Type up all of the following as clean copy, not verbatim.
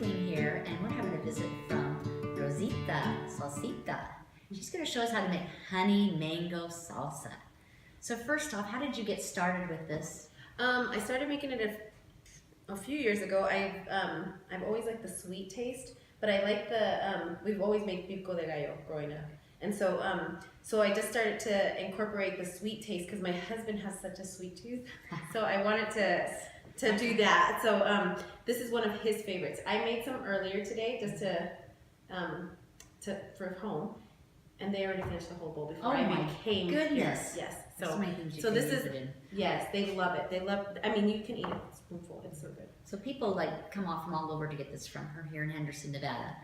camping here, and we're having a visit from Rosita, Salsita. She's going to show us how to make honey mango salsa. So first off, how did you get started with this? I started making it a few years ago. I've always liked the sweet taste, but I like the, we've always made pico de gallo growing up. And so, so I just started to incorporate the sweet taste because my husband has such a sweet tooth. So I wanted to do that. So this is one of his favorites. I made some earlier today just for home, and they already finished the whole bowl before I even came here. Goodness. Yes. So many things you so can this use is it in. Yes, they love it. They love. I mean, you can eat it a spoonful. It's so good. So people like come off from all over to get this from her here in Henderson, Nevada.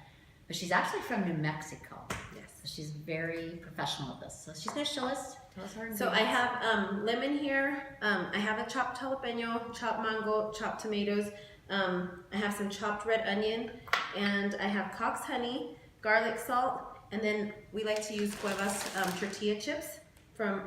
But she's actually from New Mexico. Yes. So she's very professional at this. So she's going to show us, tell us her ingredients. So I have lemon here. I have a chopped jalapeno, chopped mango, chopped tomatoes. I have some chopped red onion, and I have Cox honey, garlic salt, and then we like to use Cuevas tortilla chips from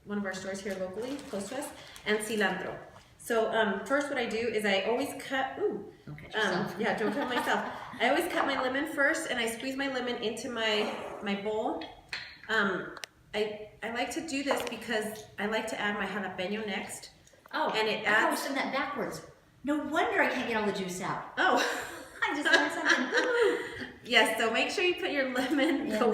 one of our stores here locally, close to us, and cilantro. So first what I do is I always cut, Don't cut yourself. yeah, don't cut myself. I always cut my lemon first, and I squeeze my lemon into my bowl. I like to do this because I like to add my jalapeño next. Oh, and it I was adds. doing that backwards. No wonder I can't get all the juice out. Oh, I just learned something. yes. So make sure you put your lemon. Oh,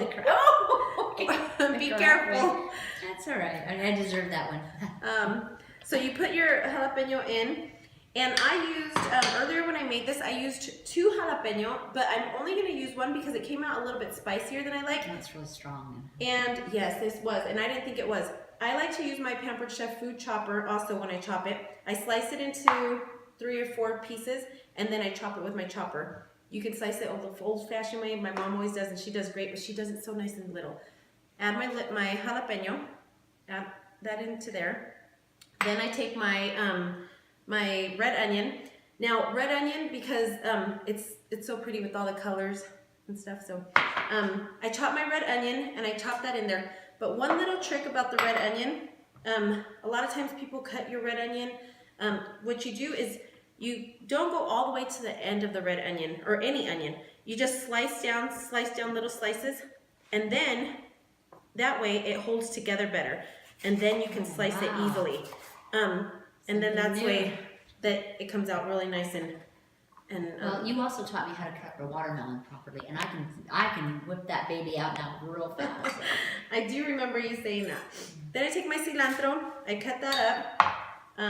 be careful. That's all right. I deserve that one. So you put your jalapeno in, and I used earlier when I made this, I used 2 jalapeno, but I'm only going to use 1 because it came out a little bit spicier than I like. That's really strong. And yes, this was, and I didn't think it was. I like to use my Pampered Chef food chopper also when I chop it. I slice it into 3 or 4 pieces, and then I chop it with my chopper. You can slice it the old-fashioned way. My mom always does, and she does great, but she does it so nice and little. Add my jalapeno, add that into there. Then I take my my red onion. Now red onion, because it's so pretty with all the colors and stuff. So I chop my red onion and I chop that in there. But one little trick about the red onion, a lot of times people cut your red onion. What you do is you don't go all the way to the end of the red onion or any onion. You just slice down little slices, and then that way it holds together better. And then you can slice it easily. And then that's the way that it comes out really nice and well, you also taught me how to cut a watermelon properly, and I can whip that baby out now real fast. I do remember you saying that. Then I take my cilantro, I cut that up,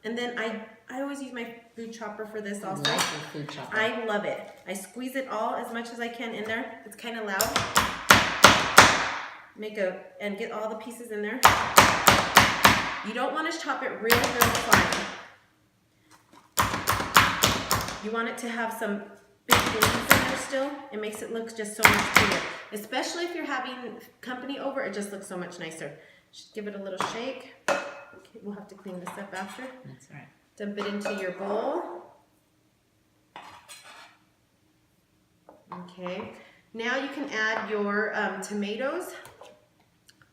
and then I always use my food chopper for this also. I like your food chopper. I love it. I squeeze it all as much as I can in there. It's kind of loud. And get all the pieces in there. You don't want to chop it real fine. You want it to have some big leaves in there still. It makes it look just so much prettier. Especially if you're having company over, it just looks so much nicer. Just give it a little shake. Okay, we'll have to clean this up after. That's all right. Dump it into your bowl. Okay. Now you can add your tomatoes.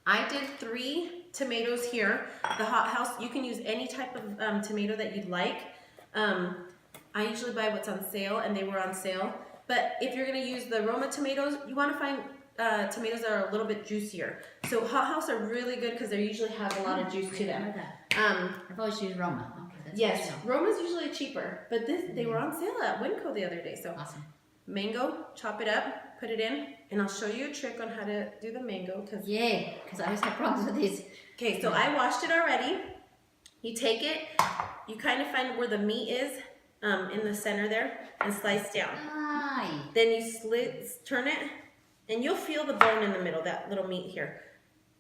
I did 3 tomatoes here. The hot house, you can use any type of tomato that you'd like. I usually buy what's on sale, and they were on sale. But if you're going to use the Roma tomatoes, you want to find tomatoes that are a little bit juicier. So hot house are really good because they usually have a lot of juice to them. I've always used Roma. Okay, that's yes, Roma's usually cheaper, but they were on sale at Winco the other day. So awesome. Mango, chop it up, put it in, and I'll show you a trick on how to do the mango. Yay, because I always have problems with these. Okay, so I washed it already. You take it, you kind of find where the meat is in the center there, and slice down. Aye. Then you turn it, and you'll feel the bone in the middle, that little meat here.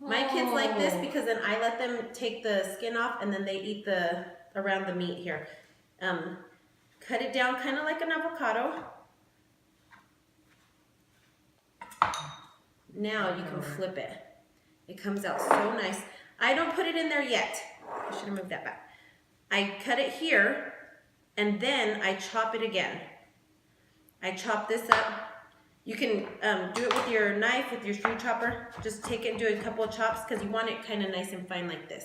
My kids like this because then I let them take the skin off, and then they eat around the meat here. Cut it down kind of like an avocado. Now you can flip it. It comes out so nice. I don't put it in there yet. I should have moved that back. I cut it here, and then I chop it again. I chop this up. You can do it with your knife, with your food chopper. Just take it and do a couple of chops because you want it kind of nice and fine like this.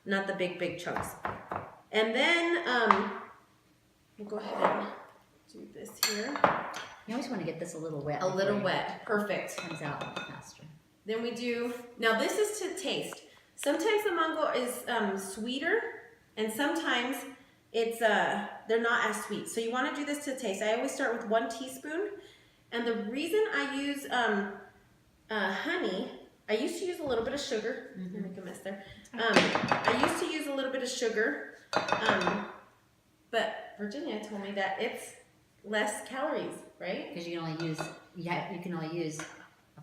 Not the big chunks. And then we'll go ahead and do this here. You always want to get this a little wet. A little wet. Perfect. It comes out a little faster. Then we do, now this is to taste. Sometimes the mango is sweeter, and sometimes it's they're not as sweet. So you want to do this to taste. I always start with 1 teaspoon. And the reason I use honey, I used to use a little bit of sugar. I make a mess there. I used to use a little bit of sugar, but Virginia told me that it's less calories, right? Because you can only use, you can only use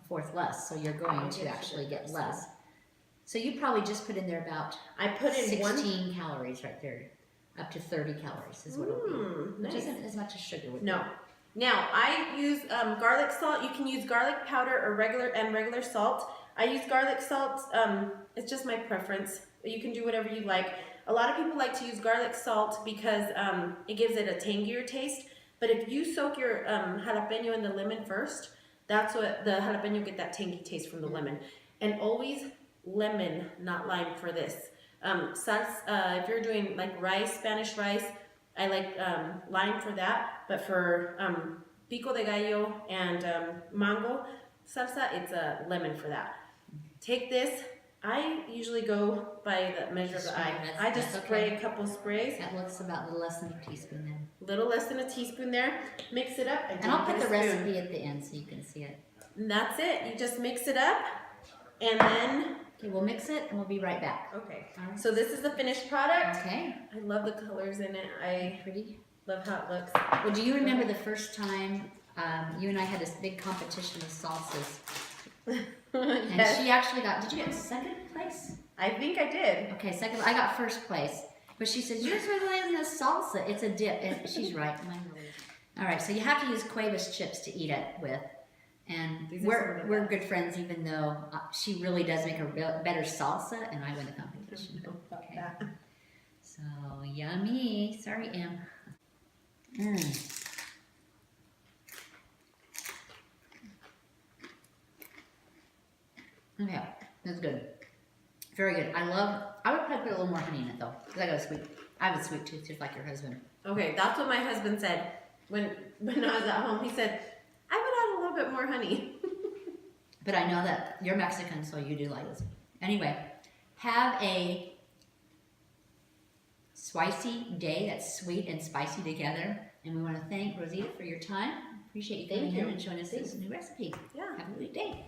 1/4 less, so you're going to actually get less. So you probably just put in there about I put in 16 calories right there, up to 30 calories is what it'll be, which isn't as much as sugar would be. No. Now I use garlic salt. You can use garlic powder or regular salt. I use garlic salt. It's just my preference. You can do whatever you like. A lot of people like to use garlic salt because it gives it a tangier taste. But if you soak your jalapeno in the lemon first, that's what the jalapeno get that tangy taste from the lemon. And always lemon, not lime for this. Salsa, if you're doing like rice, Spanish rice, I like lime for that. But for pico de gallo and mango salsa, it's a lemon for that. Take this. I usually go by the measure of the eye. I just spray a couple sprays. That looks about a little less than a teaspoon then. Little less than a teaspoon there. Mix it up. And I'll put the recipe at the end so you can see it. And that's it. You just mix it up, and then... Okay, we'll mix it and we'll be right back. Okay. So this is the finished product. Okay. I love the colors in it. I Pretty. love how it looks. Well, do you remember the first time you and I had this big competition of salsas? And Yes. she actually got, did you get second place? I think I did. Okay, second, I got first place. But she says, yours really isn't a salsa, it's a dip. And she's right, mine really is. All right, so you have to use Cuevas chips to eat it with. And we're good friends, even though she really does make a better salsa, and I win the competition. Okay. So, yummy. Sorry, Em. Okay, that's good. Very good. I would probably put a little more honey in it though, because I got a sweet, I have a sweet tooth just like your husband. Okay, that's what my husband said when I was at home. He said, I would add a little bit more honey. But I know that you're Mexican, so you do like this. Anyway, have a spicy day that's sweet and spicy together. And we want to thank Rosita for your time. Appreciate you coming here and showing us this new recipe. Yeah. Have a great day.